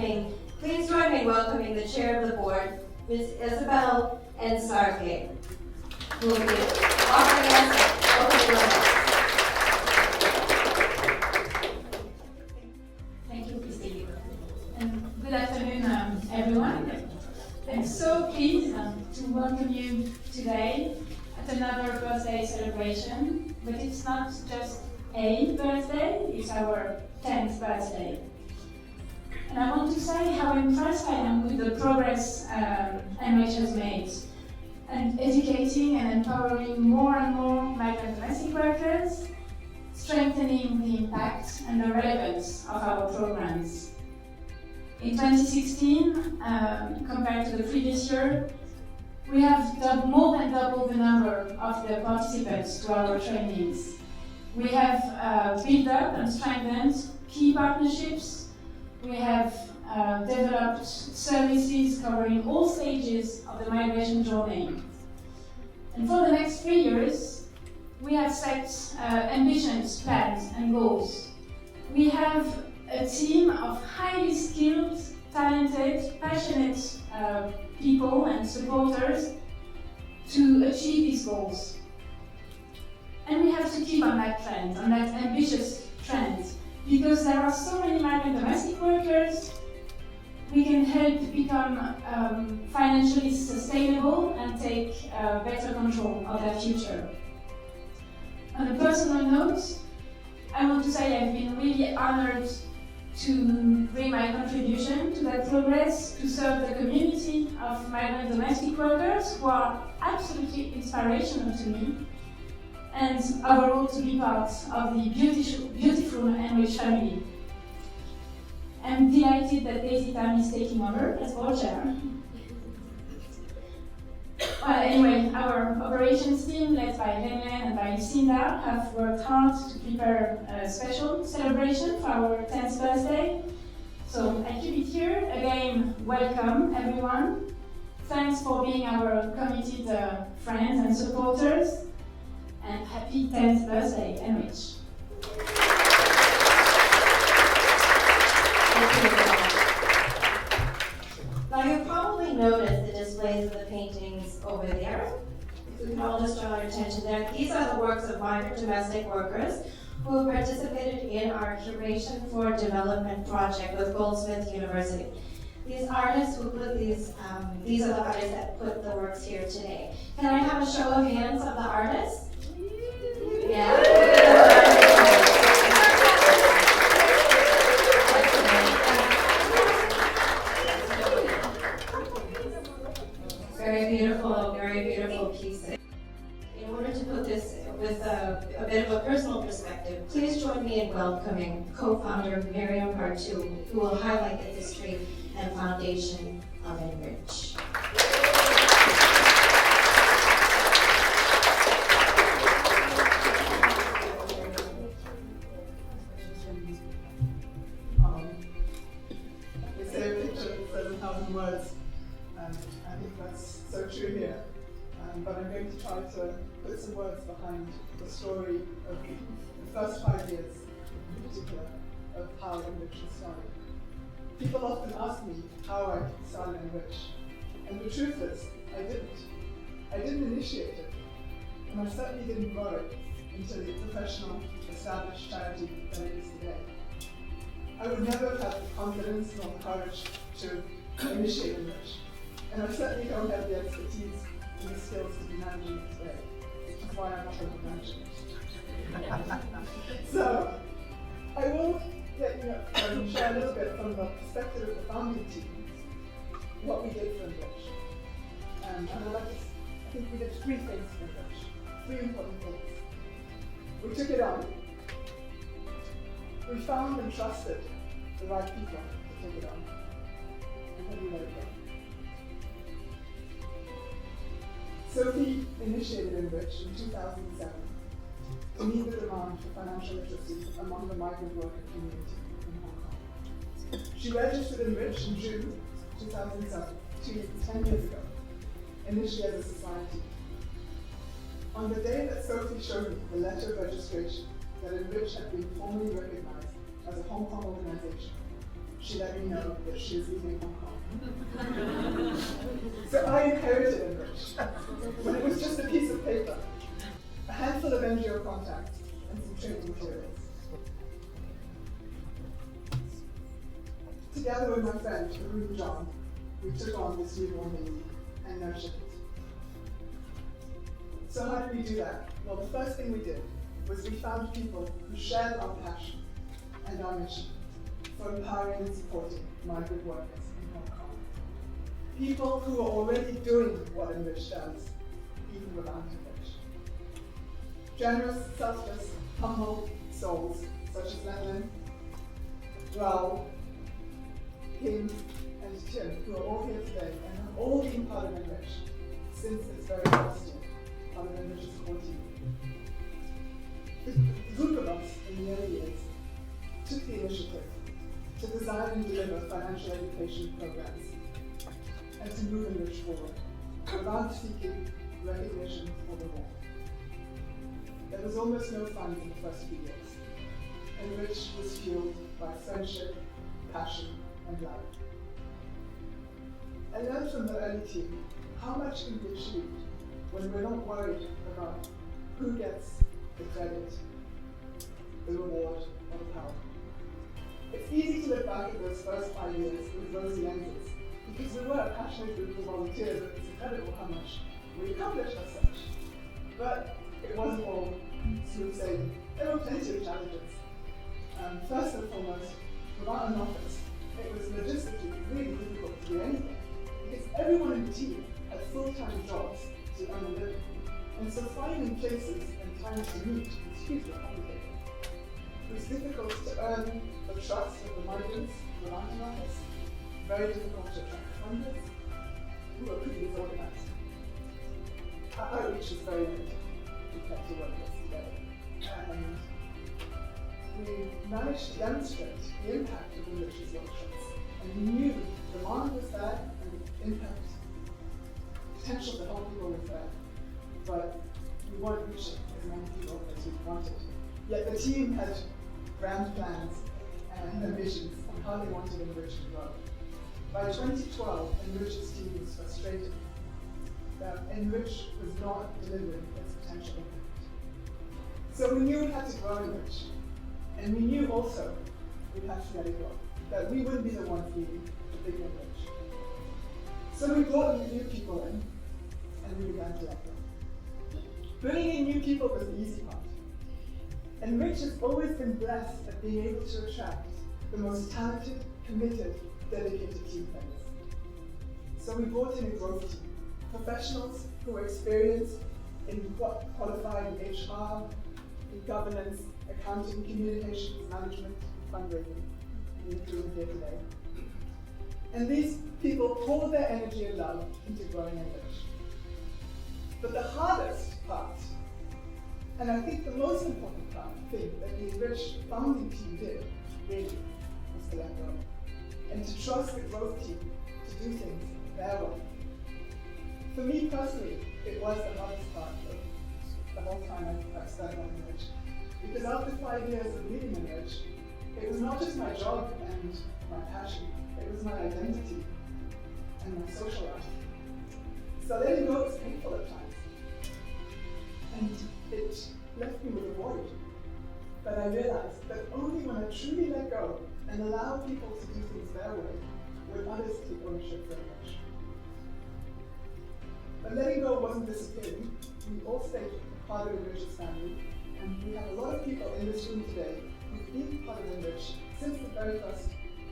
please join me in welcoming the chair of the board, Ms. Isabel Ensarge, who will be offering us opening remarks. Thank you, Christine. And good afternoon, everyone. I'm so pleased to welcome you today at another birthday celebration, but it's not just a birthday, it's our 10th birthday. And I want to say how impressed I am with the progress Enrich has made, and educating and empowering more and more migrant domestic workers, strengthening the impact and the relevance of our programs. In 2016, compared to the previous year, we have more than doubled the number of the participants to our trainings. We have built up and strengthened key partnerships. We have developed services covering all stages of the migration journey. And for the next 3 years, we have set ambitious plans and goals. We have a team of highly skilled, talented, passionate people and supporters to achieve these goals. And we have to keep on that trend, on that ambitious trend, because there are so many migrant domestic workers. We can help become financially sustainable and take better control of their future. On a personal note, I want to say I've been really honored to bring my contribution to that progress, to serve the community of migrant domestic workers who are absolutely inspirational to me, and overall to be part of the beautiful Enrich family. I'm delighted that Daisy Tam is taking over as board chair. Well, anyway, our operations team, led by Helen and by Lucinda, have worked hard to prepare a special celebration for our 10th birthday. So I keep it here. Again, welcome everyone. Thanks for being our committed friends and supporters. And happy 10th birthday, Enrich. Now you've probably noticed the displays of the paintings over there. If we can all just draw our attention there. These are the works of migrant domestic workers who have participated in our Curation for Development project with Goldsmith University. These artists who put these are the artists that put the works here today. Can I have a show of hands of the artists? Yeah. Very beautiful piece. In order to put this with a bit of a personal perspective, please join me in welcoming co-founder Miriam Bartu, who will highlight the history and foundation of Enrich. They say a picture says 1,000 words, and I think that's so true here. But I'm going to try to put some words behind the story of the first 5 years, in particular, of how Enrich was started. People often ask me how I started Enrich, and the truth is, I didn't. I didn't initiate it, and I certainly didn't grow it into the professional, established charity that it is today. I would never have had the confidence nor the courage to initiate Enrich, and I certainly don't have the expertise and the skills to be managing it today, which is why I'm not going to manage it. So, I will share a little bit from the perspective of the founding team, what we did for Enrich. And I think we did 3 things for Enrich, 3 important things. We took it on. We found and trusted the right people to take it on. And then we let it go. Sophie initiated Enrich in 2007 to meet the demand for financial literacy among the migrant worker community in Hong Kong. She registered Enrich in June 2007, 10 years ago, initially as a society. On the day that Sophie showed me the letter of registration that Enrich had been formally recognized as a Hong Kong organization, she let me know that she was leaving Hong Kong. So I inherited Enrich when it was just a piece of paper, a handful of NGO contacts, and some training materials. Together with my friend, Arun John, we took on this newborn baby and nurtured it. So how did we do that? Well, the first thing we did was we found people who shared our passion and our mission for empowering and supporting migrant workers in Hong Kong. People who are already doing what Enrich does, even without Enrich. Generous, selfless, humble souls such as Lenlin, Raoul, Kim, and Tim, who are all here today and have all been part of Enrich since its very first year, part of Enrich's core team. The group of us in the early years took the initiative to design and deliver financial education programs and to move Enrich forward without seeking recognition or reward. There was almost no funds in the first few years. Enrich was fueled by friendship, passion, and love. I learned from the early team how much can be achieved when we're not worried about who gets the credit, the reward, or the power. It's easy to look back at those first 5 years with rosy lenses, because we were a passionate group of volunteers and it's incredible how much we accomplished as such. But it wasn't all smooth sailing. There were plenty of challenges. First and foremost, without an office, it was logistically really difficult to do anything, because everyone in the team had full-time jobs to earn a living. And so finding places and times to meet was hugely complicated. It was difficult to earn the trust of the migrants without an office, very difficult to attract funders, who were pretty disorganized. Our outreach was very limited compared to what it was today. And we managed to demonstrate the impact of Enrich's workshops. And we knew the demand was there and the impact, potential to help people was there. But we weren't reaching as many people as we wanted. Yet the team had grand plans and ambitions on how they wanted Enrich to grow. By 2012, Enrich's team was frustrated that Enrich was not delivering its potential impact. So we knew we had to grow Enrich. And we knew also we had to let it go, that we wouldn't be the ones leading the big Enrich. So we brought new people in, and we began to let go. Bringing in new people was the easy part. Enrich has always been blessed at being able to attract the most talented, committed, dedicated team members. So we brought in a growth team, professionals who were experienced in qualified in HR, in governance, accounting, communications, management, fundraising, including here today. And these people poured their energy and love into growing Enrich. But the hardest part, and I think the most important thing that the Enrich founding team did, really, was to let go. And to trust the growth team to do things their way. For me personally, it was the hardest part of the whole time I've spent on Enrich. Because after 5 years of leading Enrich, it was not just my job and my passion, it was my identity and my social life. So letting go was painful at times. And it left me with a void. But I realized that only when I truly let go and allow people to do things their way, will others take ownership very much. But letting go wasn't disappearing. We all stayed part of Enrich's family, and we have a lot of people in this room today who've been part of Enrich since the very first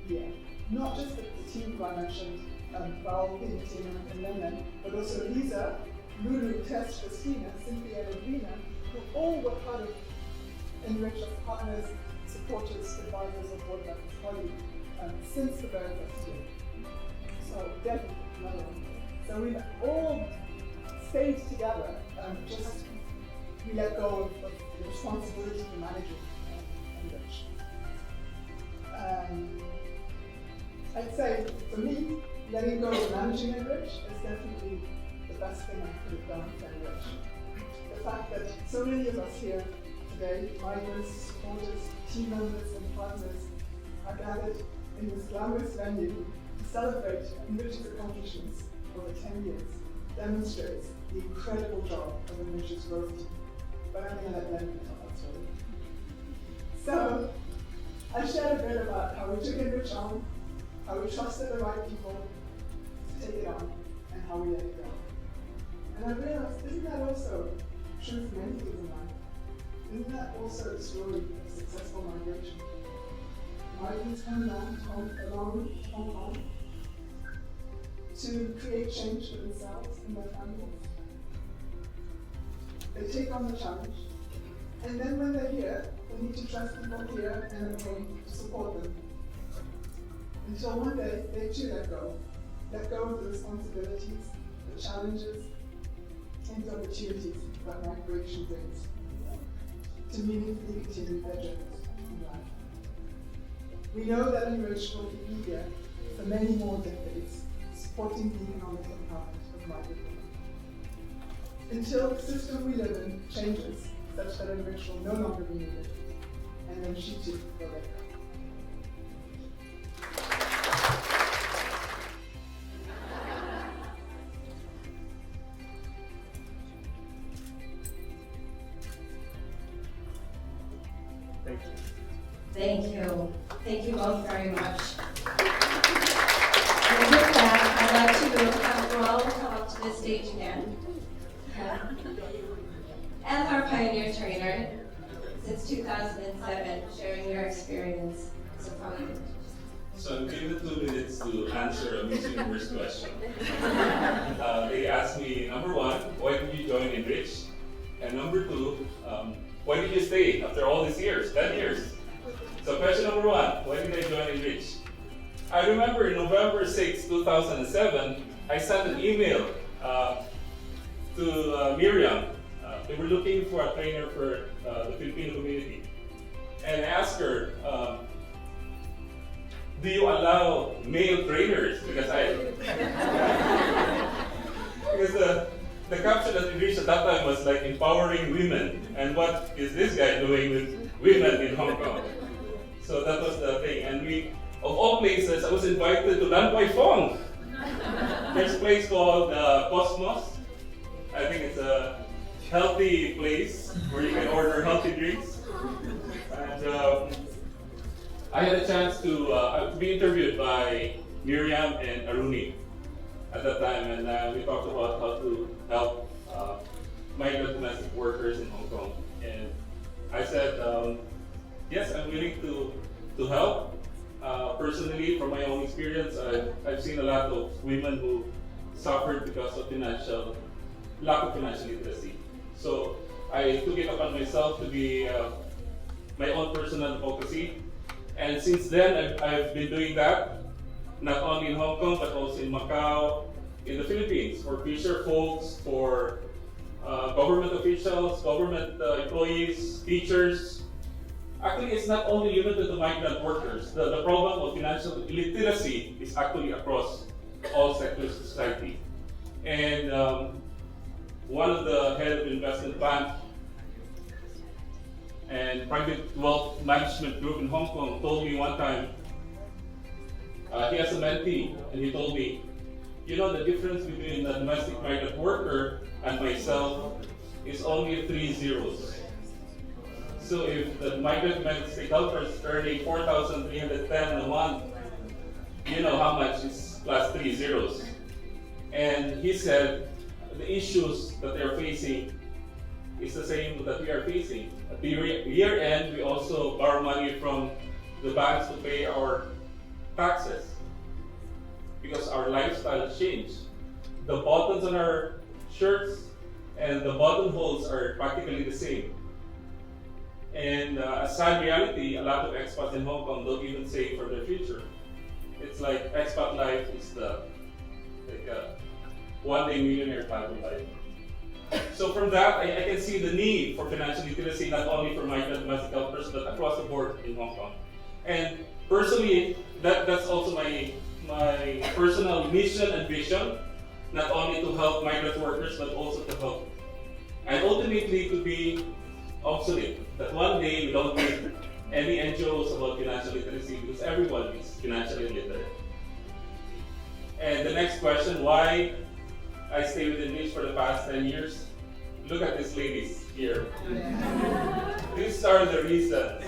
year. Not just the team who I mentioned, Raoul, Tina, and Lennon, but also Lisa, Lulu, Tess, Christina, Cynthia, and Rina, who all were part of Enrich as partners, supporters, advisors, and board members since the very first year. So definitely another one. So we've all stayed together, we let go of the responsibility for managing Enrich. I'd say for me, letting go of managing Enrich is definitely the best thing I could have done for Enrich. The fact that so many of us here today, migrants, supporters, team members, and partners, are gathered in this glamorous venue to celebrate Enrich's accomplishments over 10 years demonstrates the incredible job of Enrich's growth team. But I'm going to let them tell that story. So, I shared a bit about how we took Enrich on, how we trusted the right people to take it on, and how we let it go. And I realized, isn't that also true for many things in life? Isn't that also the story of successful migration? Migrants come down along Hong Kong to create change for themselves and their families. They take on the challenge, and then when they're here, they need to trust people here and at home to support them. Until one day, they too let go of the responsibilities, the challenges, and the opportunities that migration brings to meaningfully continue their journeys in life. We know that Enrich will be here for many more decades, supporting the economic empowerment of migrant women. Until the system we live in changes, such that Enrich will no longer be needed, and then she too will let go. Thank you. Thank you. Thank you both very much. And with that, I'd like to have you all come up to the stage again. As our pioneer trainer since 2007, sharing your experience as a pioneer. So I'm given 2 minutes to answer a Miss Universe question. They asked me, number 1, why did you join Enrich? And number 2, why did you stay after all these years, 10 years? So question number 1, why did I join Enrich? I remember November 6, 2007, I sent an email to Miriam. They were looking for a trainer for the Filipino community. And I asked her, do you allow male trainers? Because the caption that we reached at that time was like empowering women. And what is this guy doing with women in Hong Kong? So that was the thing. And we, of all places, I was invited to Lan Kwai Fong. There's a place called Cosmos. I think it's a healthy place where you can order healthy drinks. And I had a chance to be interviewed by Miriam and Aruni at that time, and we talked about how to help migrant domestic workers in Hong Kong. And I said, yes, I'm willing to help. Personally, from my own experience, I've seen a lot of women who suffered because of lack of financial literacy. So I took it upon myself to be my own personal advocacy. And since then, I've been doing that, not only in Hong Kong, but also in Macau, in the Philippines, for fisher folks, for government officials, government employees, teachers. Actually, it's not only limited to migrant workers. The problem of financial illiteracy is actually across all sectors of society. And one of the head of investment bank and private wealth management group in Hong Kong told me one time, he has a mentee, and he told me, you know, the difference between a domestic migrant worker and myself is only 3 zeros. So if the migrant domestic helper is earning 4,310 a month, you know how much is plus 3 zeros. And he said the issues that they're facing is the same that we are facing. At the year end, we also borrow money from the banks to pay our taxes because our lifestyle has changed. The buttons on our shirts and the buttonholes are practically the same. And a sad reality, a lot of expats in Hong Kong don't even save for their future. It's like expat life is one-day millionaire type of life. So from that, I can see the need for financial literacy, not only for migrant domestic helpers, but across the board in Hong Kong. And personally, that's also my personal mission and vision, not only to help migrant workers, but also to help, and ultimately to be obsolete. That one day we don't need any NGOs about financial literacy because everyone is financially literate. And the next question, why I stay with Enrich for the past 10 years? Look at these ladies here. These are the reasons.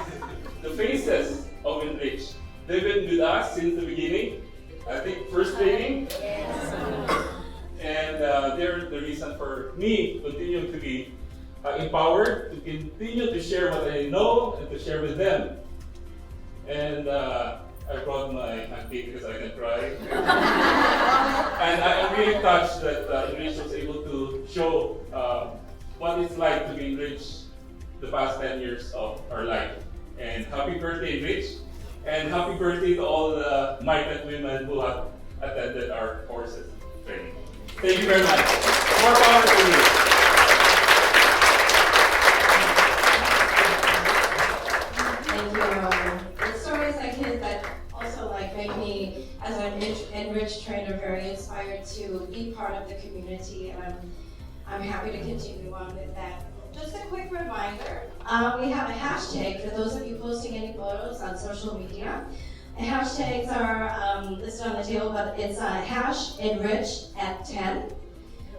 The faces of Enrich. They've been with us since the beginning. I think first training. And they're the reason for me continuing to be empowered, to continue to share what I know and to share with them. And I brought my auntie because I can cry. And I'm really touched that Enrich was able to show what it's like to be enriched the past 10 years of our life. And happy birthday, Enrich. And happy birthday to all the migrant women who have attended our courses training. Thank you very much. More power to you. Thank you. The stories like his that also make me, as an Enrich trainer, very inspired to be part of the community, and I'm happy to continue on with that. Just a quick reminder, we have a hashtag for those of you posting any photos on social media. The hashtags are listed on the table, but it's #Enrich@10.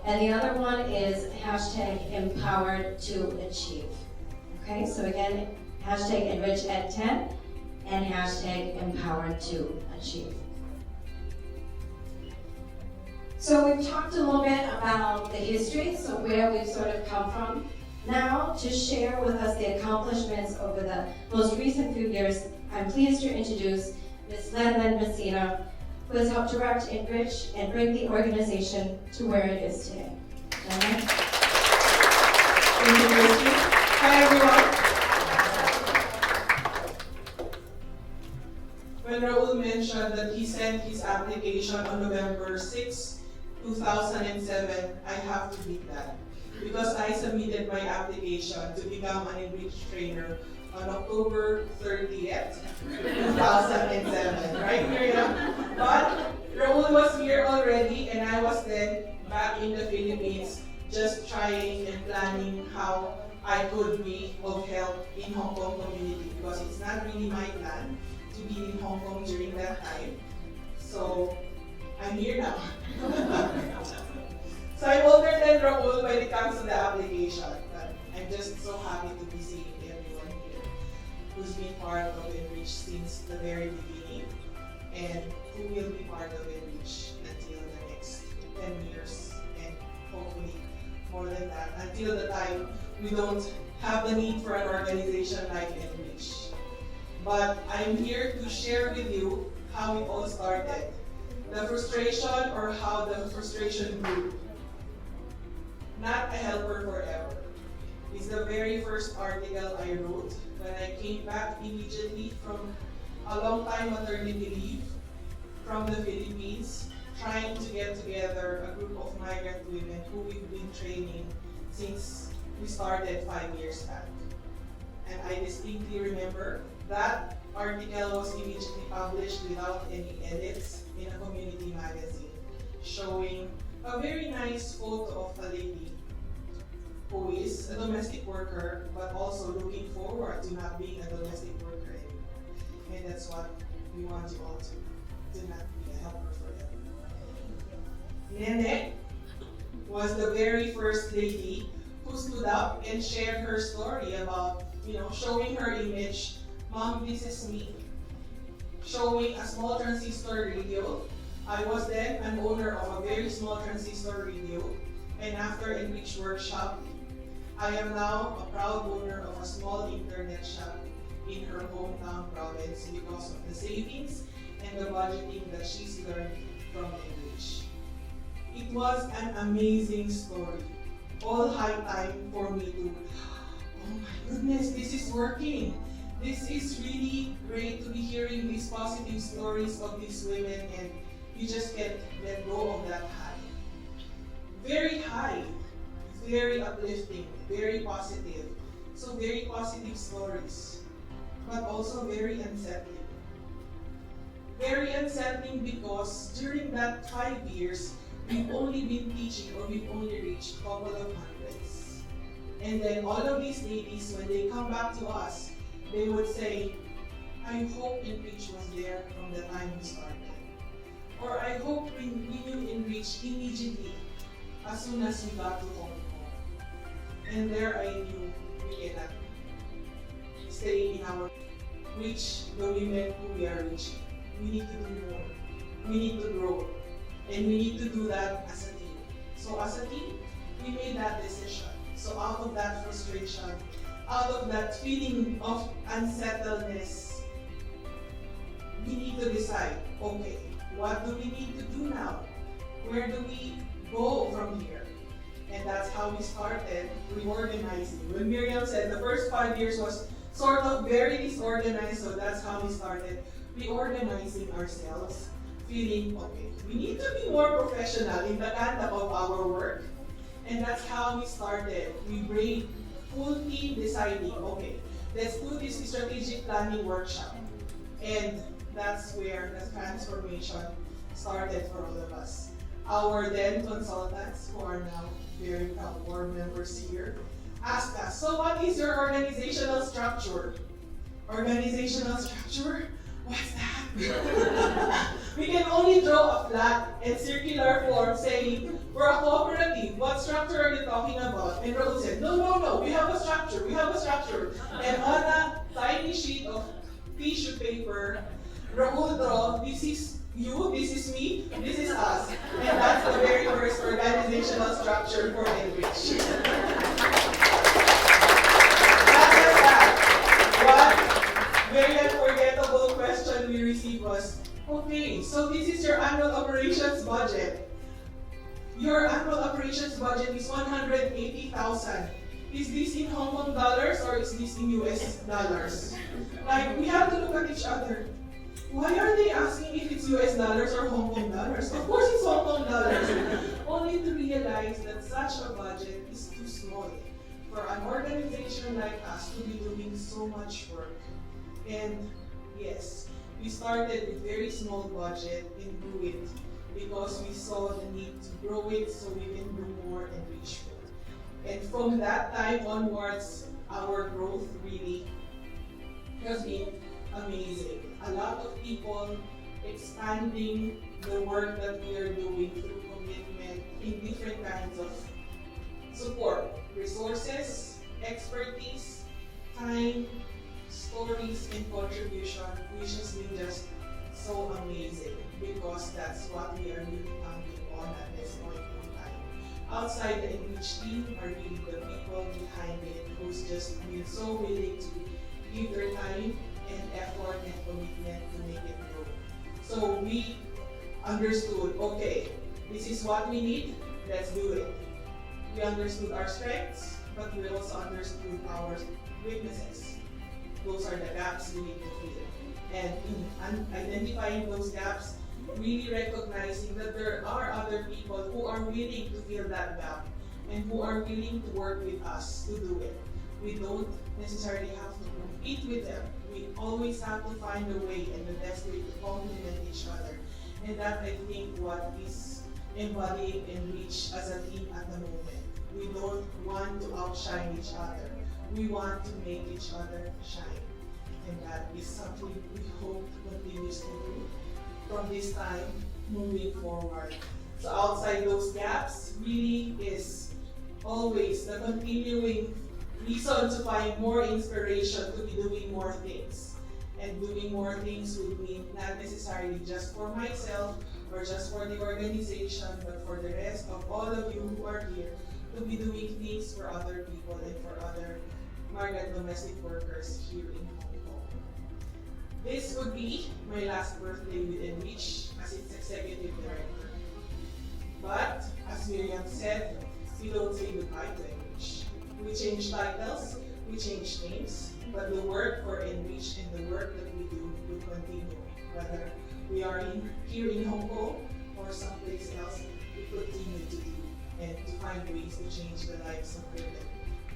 And the other one is #Empowered to Achieve. Okay, so again, #Enrich@10 and #Empowered to Achieve. So we've talked a little bit about the history, so where we've sort of come from. Now, to share with us the accomplishments over the most recent few years, I'm pleased to introduce Ms. Lenlen Messina, who has helped direct Enrich and bring the organization to where it is today. Lenlen? Introduce you. Hi, everyone. When Raul mentioned that he sent his application on November 6, 2007, I have to beat that. Because I submitted my application to become an Enrich trainer on October 30th, 2007. Right, Miriam? But Raul was here already, and I was then back in the Philippines just trying and planning how I could be of help in Hong Kong community, because it's not really my plan to be in Hong Kong during that time. So I'm here now. So I'm older than Raul when it comes to the application, but I'm just so happy to be seeing everyone here who's been part of Enrich since the very beginning and who will be part of Enrich until the next 10 years and hopefully more than that, until the time we don't have the need for an organization like Enrich. But I'm here to share with you how it all started, the frustration or how the frustration grew. Not a helper forever is the very first article I wrote when I came back immediately from a long time maternity leave from the Philippines, trying to get together a group of migrant women who we've been training since we started 5 years back. And I distinctly remember that article was immediately published without any edits in a community magazine, showing a very nice photo of a lady who is a domestic worker, but also looking forward to not being a domestic worker anymore. And that's what we want you all to not be a helper forever. Nene was the very first lady who stood up and shared her story about, showing her image, "Mom, this is me." Showing a small transistor radio. I was then an owner of a very small transistor radio, and after Enrich workshop, I am now a proud owner of a small internet shop in her hometown province because of the savings and the budgeting that she's learned from Enrich. It was an amazing story. All high time for me to, oh my goodness, this is working. This is really great to be hearing these positive stories of these women, and you just can't let go of that high. Very high, very uplifting, very positive. So very positive stories, but also very unsettling. Very unsettling because during that 5 years, we've only been teaching, or we've only reached a couple of hundreds. And then all of these ladies, when they come back to us, they would say, I hope Enrich was there from the time we started. Or I hope we knew Enrich immediately as soon as we got to Hong Kong. And there I knew we cannot stay in our reach the women who we are reaching. We need to do more. We need to grow. And we need to do that as a team. So as a team, we made that decision. So out of that frustration, out of that feeling of unsettledness, we need to decide, okay, what do we need to do now? Where do we go from here? And that's how we started reorganizing. When Miriam said the first 5 years was sort of very disorganized, so that's how we started reorganizing ourselves, feeling, okay, we need to be more professional in the conduct of our work. And that's how we started. We bring full team deciding, okay, let's do this strategic planning workshop. And that's where the transformation started for all of us. Our then consultants, who are now very proud board members here, asked us, so what is your organizational structure? Organizational structure? What's that? We can only draw a flat and circular form saying, we're a cooperative. What structure are you talking about? And Raul said, no, we have a structure, we have a structure. And on a tiny sheet of tissue paper, Raul draw, this is you, this is me, this is us. And that's the very first organizational structure for Enrich. After that, one very unforgettable question we received was, okay, so this is your annual operations budget. Your annual operations budget is 180,000. Is this in Hong Kong dollars or is this in US dollars? Like, we have to look at each other. Why are they asking if it's US dollars or Hong Kong dollars? Of course it's Hong Kong dollars. Only to realize that such a budget is too small for an organization like us to be doing so much work. And yes, we started with very small budget and grew it because we saw the need to grow it so we can do more and reach more. And from that time onwards, our growth really has been amazing. A lot of people expanding the work that we are doing through commitment in different kinds of support, resources, expertise, time, stories, and contribution, which has been just so amazing because that's what we are really counting on at this point in time. Outside the Enrich team are really the people behind it who's just been so willing to give their time and effort and commitment to make it grow. So we understood, okay, this is what we need, let's do it. We understood our strengths, but we also understood our weaknesses. Those are the gaps we need to fill. And in identifying those gaps, really recognizing that there are other people who are willing to fill that gap and who are willing to work with us to do it. We don't necessarily have to compete with them. We always have to find a way and the best way to complement each other. And that, I think, what is embodying Enrich as a team at the moment. We don't want to outshine each other. We want to make each other shine. And that is something we hope continues to do from this time moving forward. So outside those gaps really is always the continuing reason to find more inspiration to be doing more things. And doing more things would mean not necessarily just for myself or just for the organization, but for the rest of all of you who are here to be doing things for other people and for other migrant domestic workers here in Hong Kong. This would be my last birthday with Enrich as its executive director. But, as Miriam said, we don't say goodbye to Enrich. We change titles, we change names, but the work for Enrich and the work that we do will continue. Whether we are here in Hong Kong or someplace else, we continue to do and to find ways to change the lives of women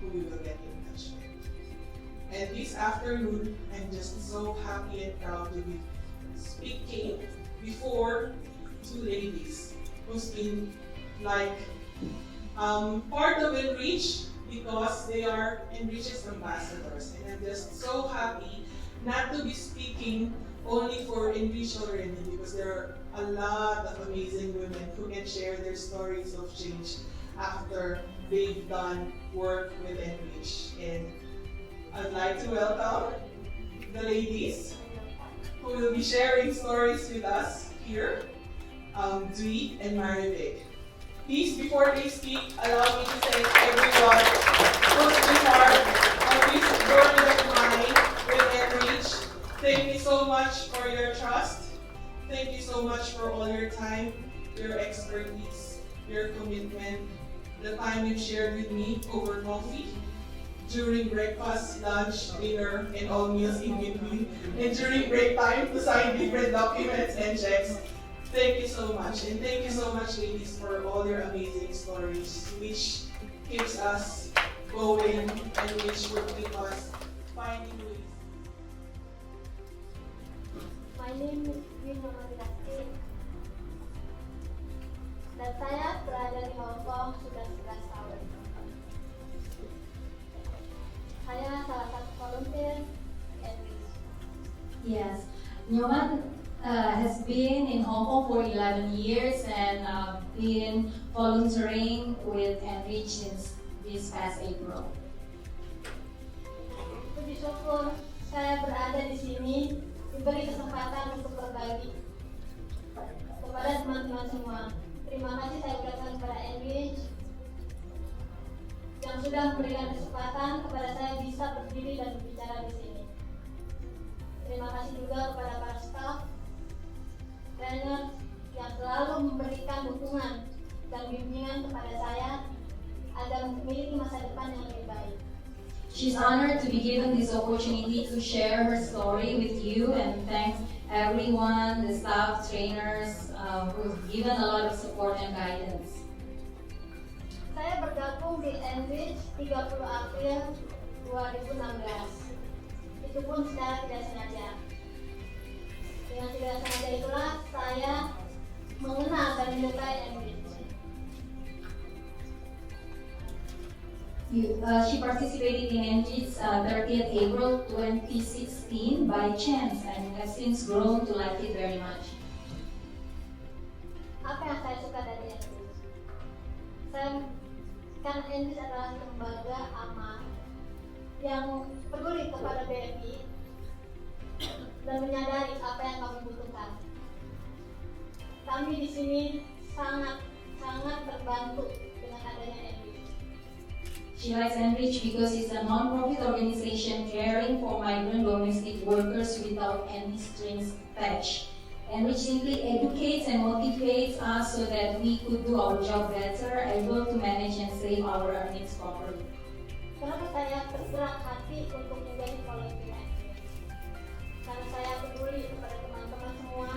who we will get in touch with. And this afternoon, I'm just so happy and proud to be speaking before two ladies who's been like part of Enrich, because they are Enrich's ambassadors. And I'm just so happy not to be speaking only for Enrich already, because there are a lot of amazing women who can share their stories of change after they've done work with Enrich. And I'd like to welcome the ladies who will be sharing stories with us here, Dwi and Marivic. Please, before they speak, allow me to thank everyone who's been part of this journey of mine with Enrich. Thank you so much for your trust. Thank you so much for all your time, your expertise, your commitment, the time you've shared with me over coffee, during breakfast, lunch, dinner, and all meals in between, and during break time to sign different documents and checks. Thank you so much, and thank you so much, ladies, for all your amazing stories, which keeps us going and which will keep us finding ways. My name is Enrich, dan saya berada di Hongkong sudah 11 tahun. Saya salah satu volunteer Enrich. Yes, Nyoman has been in Hong Kong for 11 years and been volunteering with Enrich since this past April. Puji syukur saya berada di sini, diberi kesempatan untuk berbagi kepada teman-teman semua. Terima kasih saya ucapkan kepada Enrich yang sudah memberikan kesempatan kepada saya bisa berdiri dan berbicara di sini. Terima kasih juga kepada para staf, trainer yang selalu memberikan dukungan dan bimbingan kepada saya agar memiliki masa depan yang lebih baik. She's honored to be given this opportunity to share her story with you, and thanks everyone, the staff, trainers, who've given a lot of support and guidance. Saya bergabung di Enrich 30 April 2016. Itu pun secara tidak sengaja. Dengan tidak sengaja itulah saya mengenal dan menyukai Enrich. She participated in Enrich's 30th April 2016 by chance and has since grown to like it very much. Apa yang saya suka dari Enrich? Karena Enrich adalah lembaga amal yang peduli kepada BMI dan menyadari apa yang kami butuhkan. Kami di sini sangat terbantu dengan adanya Enrich. She likes Enrich because it's a non-profit organization caring for migrant domestic workers without any strings attached. Enrich simply educates and motivates us so that we could do our job better, able to manage and save our earnings properly. Kenapa saya tergerak hati untuk menjadi volunteer? Karena saya peduli kepada teman-teman semua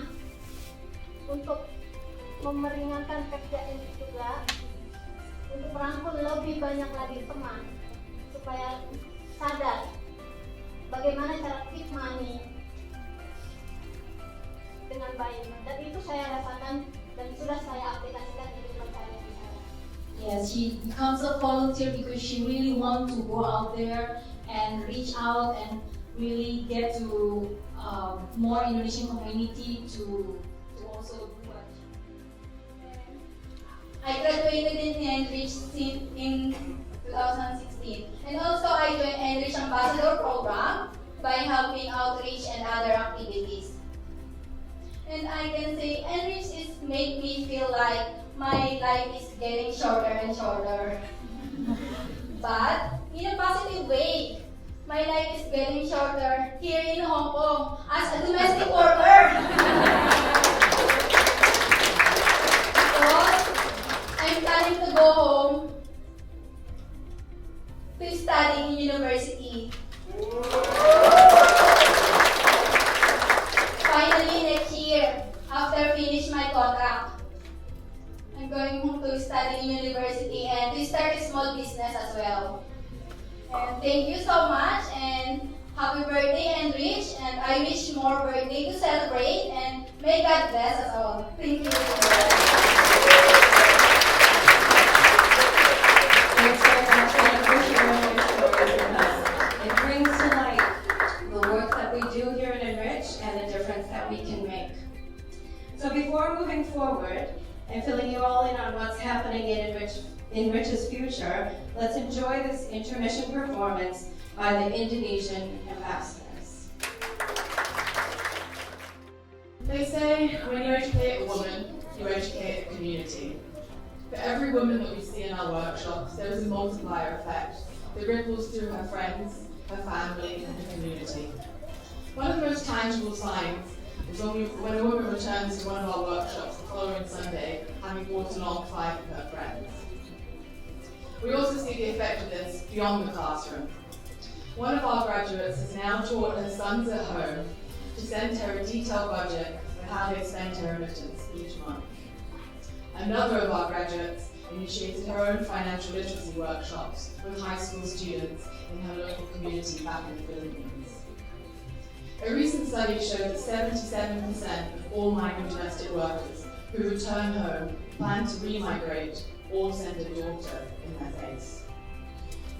untuk memeringankan kerja ini juga, untuk merangkul lebih banyak lagi teman supaya sadar bagaimana cara keep money dengan baik, dan itu saya rasakan dan sudah saya aplikasikan di kehidupan saya. Yes, she becomes a volunteer because she really wants to go out there and reach out and really get to more Indonesian community to also do what. I graduated in Enrich in 2016, and also I joined Enrich Ambassador Program by helping outreach and other activities. And I can say Enrich is made me feel like my life is getting shorter and shorter. But in a positive way, my life is getting shorter here in Hong Kong as a domestic worker. I'm planning to go home to study in university. Finally, next year, after finish my contract, I'm going home to study in university and to start a small business as well. And thank you so much, and happy birthday, Enrich, and I wish more birthday to celebrate, and may God bless us all. Thank you. Thanks very much for the forward and filling you all in on what's happening in Enrich's future, let's enjoy this intermission performance by the Indonesian ambassadors. They say when you educate a woman, you educate a community. For every woman that we see in our workshops, there is a multiplier effect that ripples through her friends, her family, and her community. One of the most tangible signs is when a woman returns to one of our workshops the following Sunday, having brought along 5 of her friends. We also see the effect of this beyond the classroom. One of our graduates has now taught her sons at home to send her a detailed budget of how they spend her remittance each month. Another of our graduates initiated her own financial literacy workshops with high school students in her local community back in the Philippines. A recent study showed that 77% of all migrant domestic workers who return home plan to re-migrate or send a daughter in their place.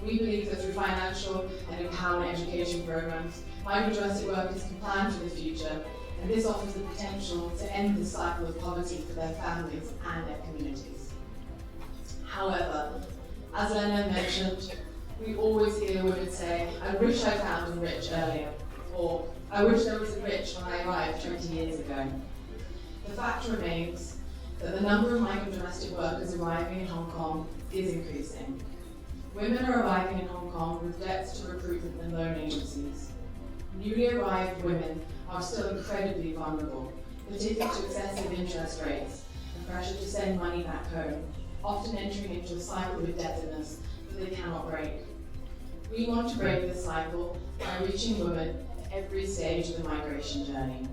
We believe that through financial and empowerment education programs, migrant domestic workers can plan for the future, and this offers the potential to end the cycle of poverty for their families and their communities. However, as Lena mentioned, we always hear women say, "I wish I found Enrich earlier," or "I wish there was Enrich when I arrived 20 years ago." The fact remains that the number of migrant domestic workers arriving in Hong Kong is increasing. Women are arriving in Hong Kong with debts to recruitment and loan agencies. Newly arrived women are still incredibly vulnerable, particularly to excessive interest rates and pressure to send money back home, often entering into a cycle of indebtedness that they cannot break. We want to break this cycle by reaching women at every stage of the migration journey.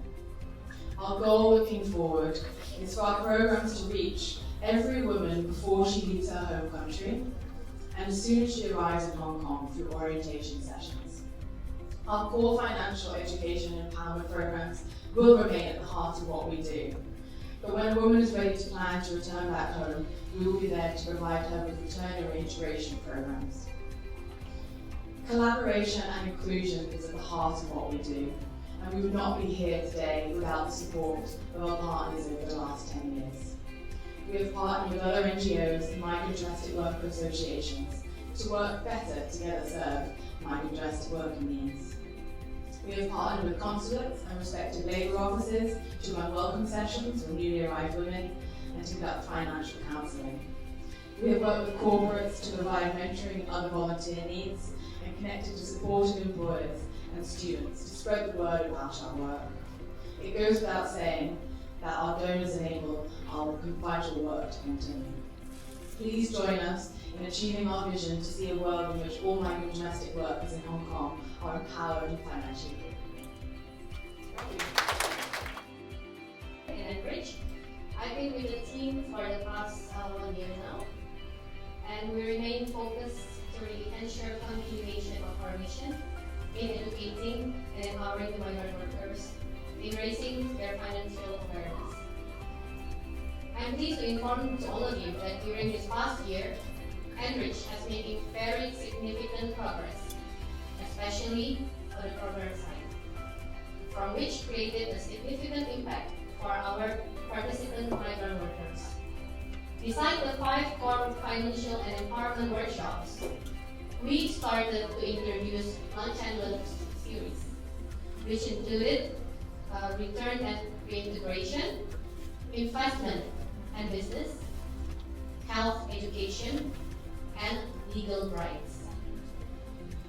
Our goal looking forward is for our programs to reach every woman before she leaves her home country and as soon as she arrives in Hong Kong through orientation sessions. Our core financial education and empowerment programs will remain at the heart of what we do. But when a woman is ready to plan to return back home, we will be there to provide her with return or integration programs. Collaboration and inclusion is at the heart of what we do, and we would not be here today without the support of our partners over the last 10 years. We have partnered with other NGOs and migrant domestic worker associations to work better together serve migrant domestic worker needs. We have partnered with consulates and respective labour offices to run welcome sessions for newly arrived women and to conduct financial counselling. We have worked with corporates to provide mentoring and other volunteer needs and connected to supported employers and students to spread the word about our work. It goes without saying that our donors enable our vital work to continue. Please join us in achieving our vision to see a world in which all migrant domestic workers in Hong Kong are empowered and financially free. In Enrich, I've been with the team for the past 1 year now, and we remain focused to really ensure continuation of our mission in educating and empowering the migrant workers in raising their financial awareness. I'm pleased to inform to all of you that during this past year, Enrich has made very significant progress, especially on the program side, from which created a significant impact for our participant migrant workers. Besides the 5 core financial and empowerment workshops, we started to introduce lunch and learn series, which included return and reintegration, investment and business, health education, and legal rights.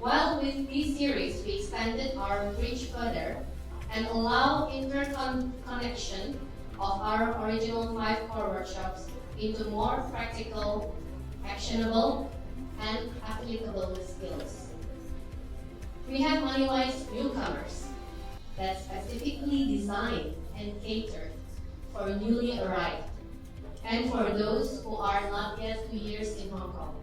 While with these series, we expanded our reach further and allow interconnection of our original 5 core workshops into more practical, actionable, and applicable skills. We have money-wise newcomers that specifically designed and catered for newly arrived and for those who are not yet 2 years in Hong Kong.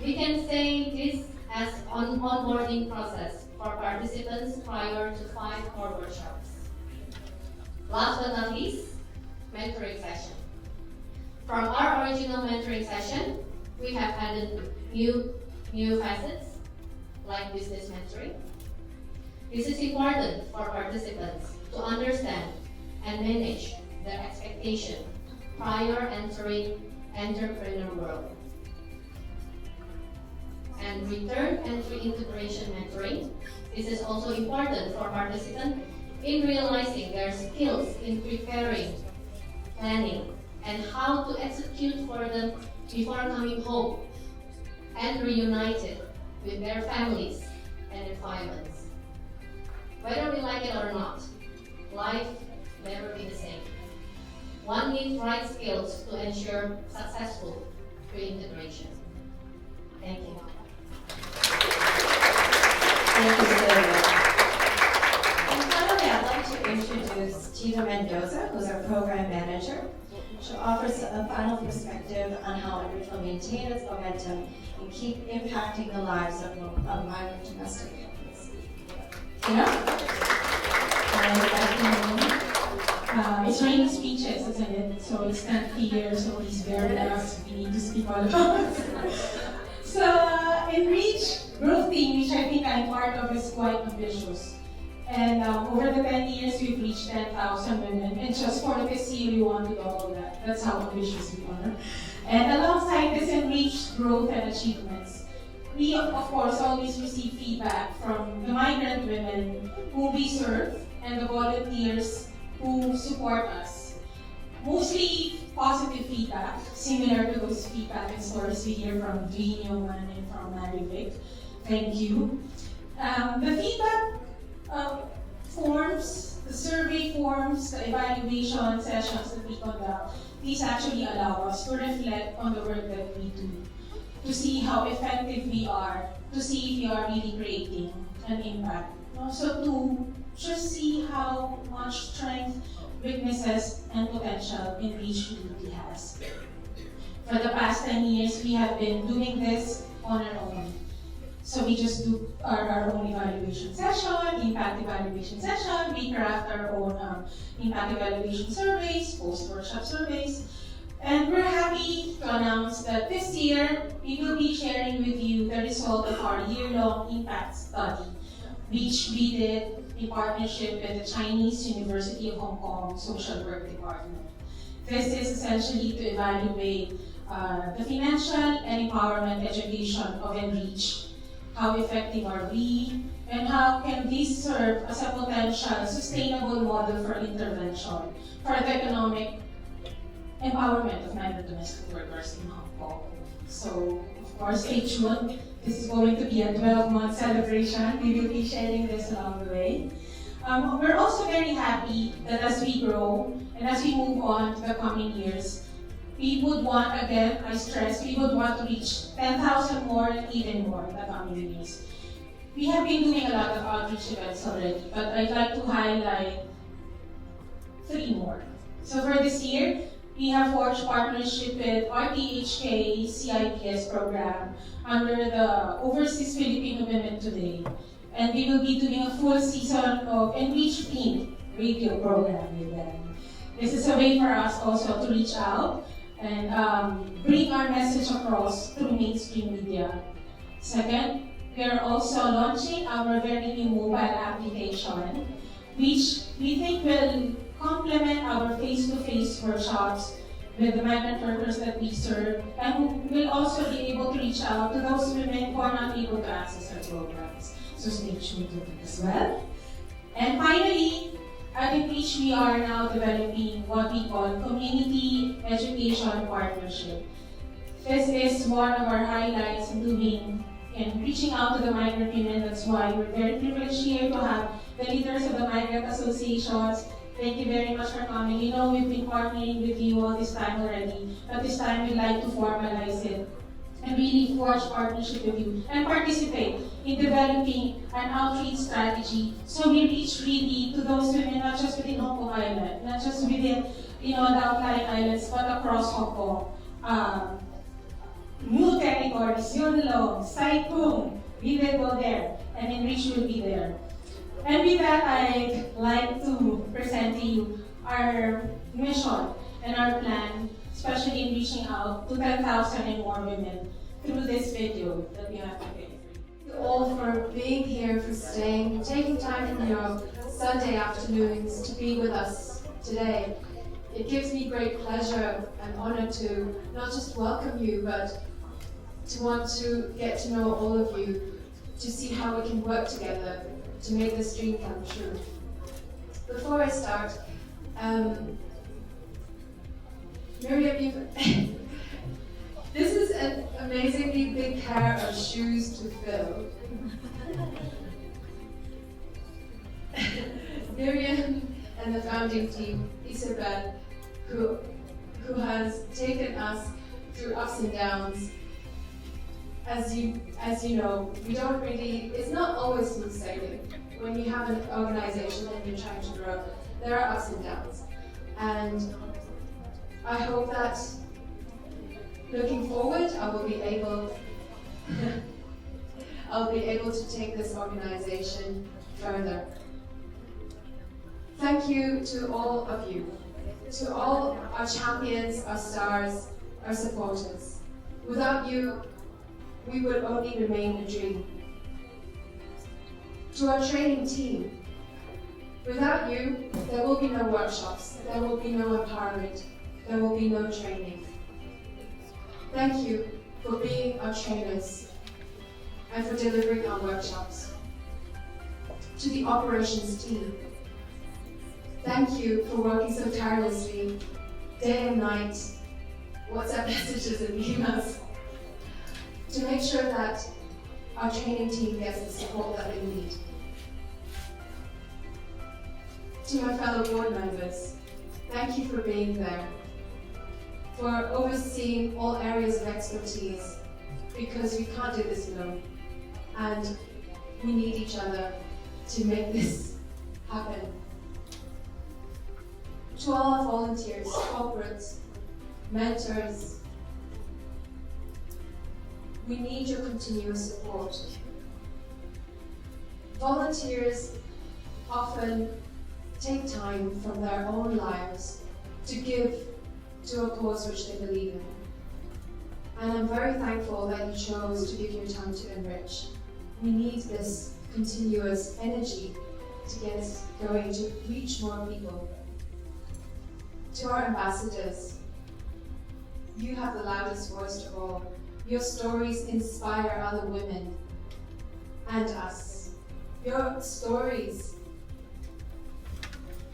We can say this as an onboarding process for participants prior to 5 core workshops. Last but not least, mentoring session. From our original mentoring session, we have added new facets like business mentoring. This is important for participants to understand and manage their expectation prior entering entrepreneur world. And return entry integration mentoring. This is also important for participants in realizing their skills in preparing, planning, and how to execute for them before coming home and reunited with their families and environments. Whether we like it or not, life never be the same. One needs right skills to ensure successful reintegration. Thank you. Thank you, Sylvia. And finally, I'd like to introduce Gina Mendoza, who's our program manager. She'll offer a final perspective on how Enrich will maintain its momentum and keep impacting the lives of migrant domestic families. Good afternoon. It's raining speeches, isn't it? So it's 10 years, so please bear with us. We need to speak all about it. So, Enrich growth team, which I think I'm part of, is quite ambitious. And over the 10 years, we've reached 10,000 women. And just for this year, we want to double that. That's how ambitious we are. And alongside this enriched growth and achievements, we, of course, always receive feedback from the migrant women who we serve and the volunteers who support us. Mostly positive feedback, similar to those feedback and stories we hear from Dwayne Newman and from Mary Vic. Thank you. The feedback forms, the survey forms, the evaluation sessions that we conduct, these actually allow us to reflect on the work that we do, to see how effective we are, to see if we are really creating an impact. Also to just see how much strength, weaknesses, and potential Enrich really has. For the past 10 years, we have been doing this on our own. So we just do our own evaluation session, impact evaluation session, we craft our own impact evaluation surveys, post-workshop surveys. And we're happy to announce that this year, we will be sharing with you the result of our year-long impact study, which we did in partnership with the Chinese University of Hong Kong Social Work Department. This is essentially to evaluate the financial and empowerment education of Enrich. How effective are we, and how can these serve as a potential sustainable model for intervention for the economic empowerment of migrant domestic workers in Hong Kong. So, of course, stay tuned. This is going to be a 12-month celebration. We will be sharing this along the way. We're also very happy that as we grow and as we move on to the coming years, we would want, again, I stress, we would want to reach 10,000 more and even more in the coming years. We have been doing a lot of outreach events already, but I'd like to highlight 3 more. So for this year, we have forged partnership with RTHK CIPS program under the Overseas Filipino Women Today. And we will be doing a full season of Enrich themed radio program with them. This is a way for us also to reach out and bring our message across through mainstream media. Second, we are also launching our very new mobile application, which we think will complement our face-to-face workshops with the migrant workers that we serve, and who will also be able to reach out to those women who are not able to access our programs. So stay tuned to that as well. And finally, at Enrich, we are now developing what we call community education partnership. This is one of our highlights in doing and reaching out to the migrant women. That's why we're very privileged here to have the leaders of the migrant associations. Thank you very much for coming. You know we've been partnering with you all this time already, but this time we'd like to formalize it and really forge partnership with you and participate in developing an outreach strategy so we reach really to those women, not just within Hong Kong Island, not just within the outlying islands, but across Hong Kong. New territories, Yuen Long, Sai Kung, we will go there, and Enrich will be there. And with that, I'd like to present to you our mission and our plan, especially in reaching out to 10,000 and more women through this video that we have today. Thank you all for being here, for staying, taking time from your Sunday afternoons to be with us today. it gives me great pleasure and honor to not just welcome you, but to want to get to know all of you, to see how we can work together to make this dream come true. Before I start, Miriam, this is an amazingly big pair of shoes to fill. Miriam and the founding team, Isabel, who has taken us through ups and downs. As you know, it's not always smooth sailing. When you have an organization and you're trying to grow, there are ups and downs. And I hope that looking forward, I'll be able to take this organization further. Thank you to all of you, to all our champions, our stars, our supporters. Without you, we would only remain a dream. To our training team, without you, there will be no workshops, there will be no empowerment, there will be no training. Thank you for being our trainers and for delivering our workshops. To the operations team, thank you for working so tirelessly, day and night, WhatsApp messages and emails, to make sure that our training team gets the support that they need. To my fellow board members, thank you for being there, for overseeing all areas of expertise, because we can't do this alone, and we need each other to make this happen. To all our volunteers, corporates, mentors, we need your continuous support. Volunteers often take time from their own lives to give to a cause which they believe in. And I'm very thankful that you chose to give your time to Enrich. We need this continuous energy to get us going, to reach more people. To our ambassadors, you have the loudest voice of all. Your stories inspire other women and us. Your stories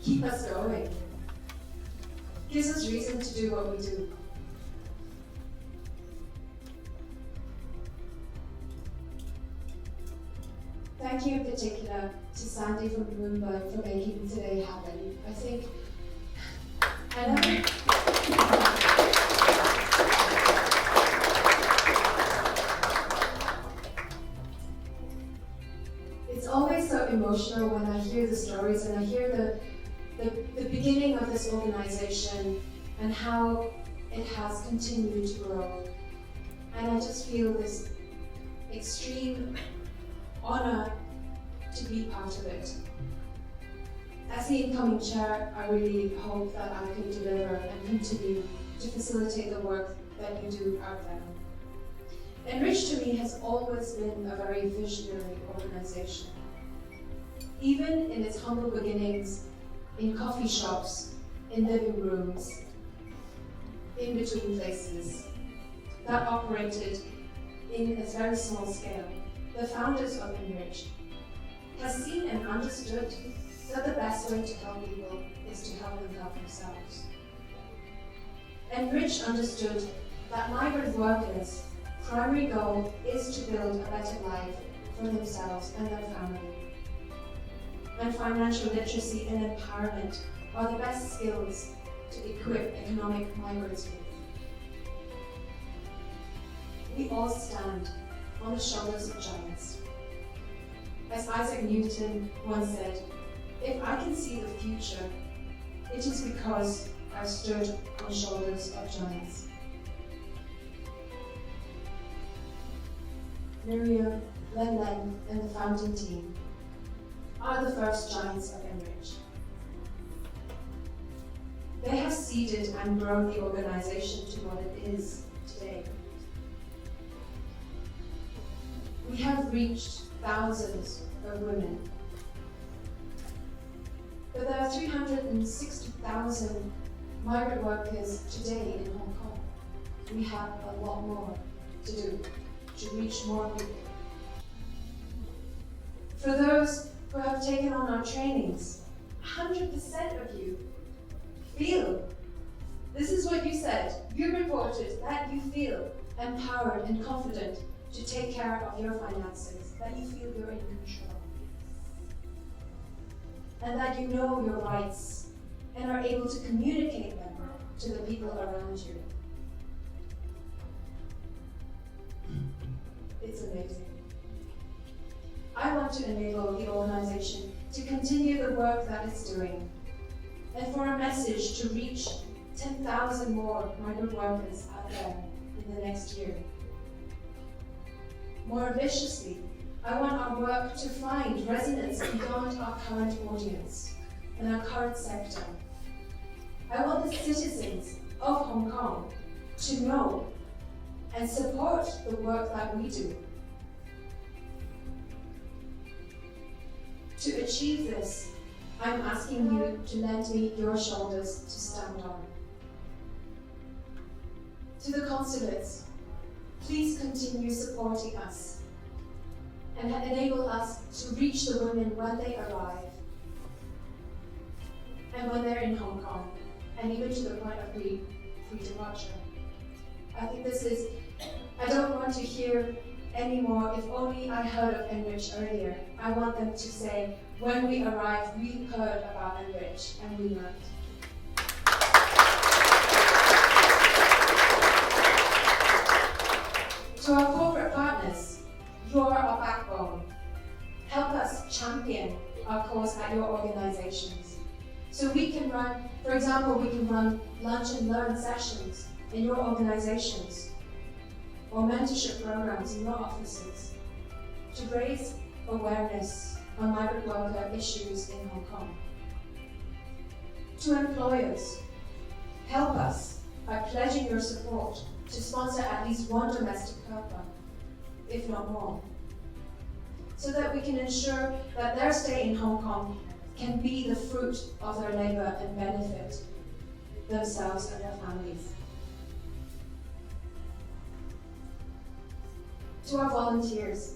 keep us going. Gives us reason to do what we do. Thank you in particular to Sandy from Bloomberg for making today happen. I think, I know. It's always so emotional when I hear the stories and I hear the beginning of this organization and how it has continued to grow. And I just feel this extreme honor to be part of it. As the incoming chair, I really hope that I can deliver and continue to facilitate the work that you do out there. Enrich to me has always been a very visionary organization. Even in its humble beginnings, in coffee shops, in living rooms, in between places, that operated in a very small scale, the founders of Enrich has seen and understood that the best way to help people is to help them help themselves. Enrich understood that migrant workers' primary goal is to build a better life for themselves and their family. And financial literacy and empowerment are the best skills to equip economic migrants with. We all stand on the shoulders of giants. As Isaac Newton once said, "If I can see the future, it is because I stood on shoulders of giants." Miriam, Len, and the founding team are the first giants of Enrich. They have seeded and grown the organization to what it is today. We have reached thousands of women. But there are 360,000 migrant workers today in Hong Kong. We have a lot more to do to reach more people. For those who have taken on our trainings, 100% of you feel. This is what you said. You reported that you feel empowered and confident to take care of your finances, that you feel you're in control, and that you know your rights and are able to communicate them to the people around you. It's amazing. I want to enable the organization to continue the work that it's doing, and for a message to reach 10,000 more migrant workers out there in the next year. More ambitiously, I want our work to find resonance beyond our current audience and our current sector. I want the citizens of Hong Kong to know and support the work that we do. To achieve this, I'm asking you to lend me your shoulders to stand on. To the consulates, please continue supporting us and enable us to reach the women when they arrive and when they're in Hong Kong, and even to the point of free departure. I think this is, I don't want to hear anymore, if only I heard of Enrich earlier. I want them to say, when we arrived, we heard about Enrich and we learned. To our corporate partners, you are our backbone. Help us champion our cause at your organizations. So we can run, for example, we can run lunch and learn sessions in your organizations, or mentorship programs in your offices to raise awareness on migrant worker issues in Hong Kong. To employers, help us by pledging your support to sponsor at least one domestic helper, if not more, so that we can ensure that their stay in Hong Kong can be the fruit of their labor and benefit themselves and their families. To our volunteers,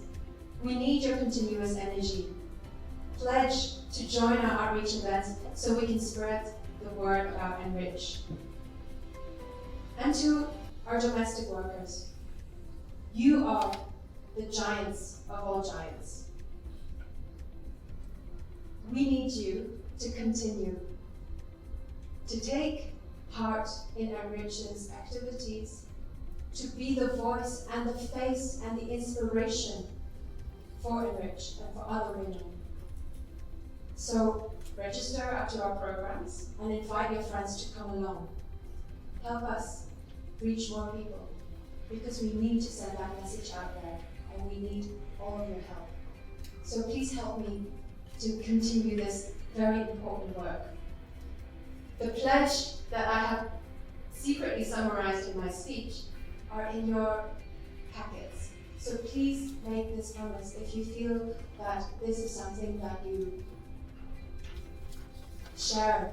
we need your continuous energy. Pledge to join our outreach events so we can spread the word about Enrich. And to our domestic workers, you are the giants of all giants. We need you to continue to take part in Enrich's activities, to be the voice and the face and the inspiration for Enrich and for other women. So register after our programs and invite your friends to come along. Help us reach more people, because we need to send that message out there and we need all of your help. So please help me to continue this very important work. The pledge that I have secretly summarized in my speech are in your packets. So please make this promise if you feel that this is something that you share,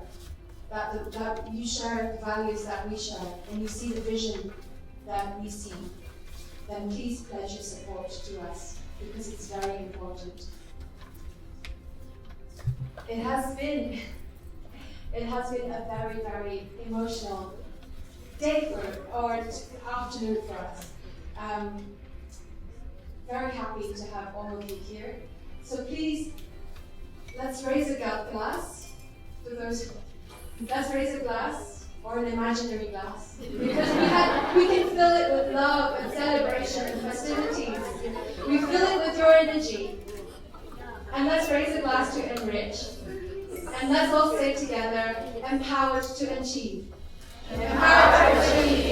that you share the values that we share, and you see the vision that we see, then please pledge your support to us, because it's very important. It has been a very, very emotional day or afternoon for us. Very happy to have all of you here. So please, let's raise a glass to those. Let's raise a glass, or an imaginary glass, because we can fill it with love and celebration and festivities. We fill it with your energy. And let's raise a glass to Enrich. And let's all say together, empowered to achieve. Empowered to achieve.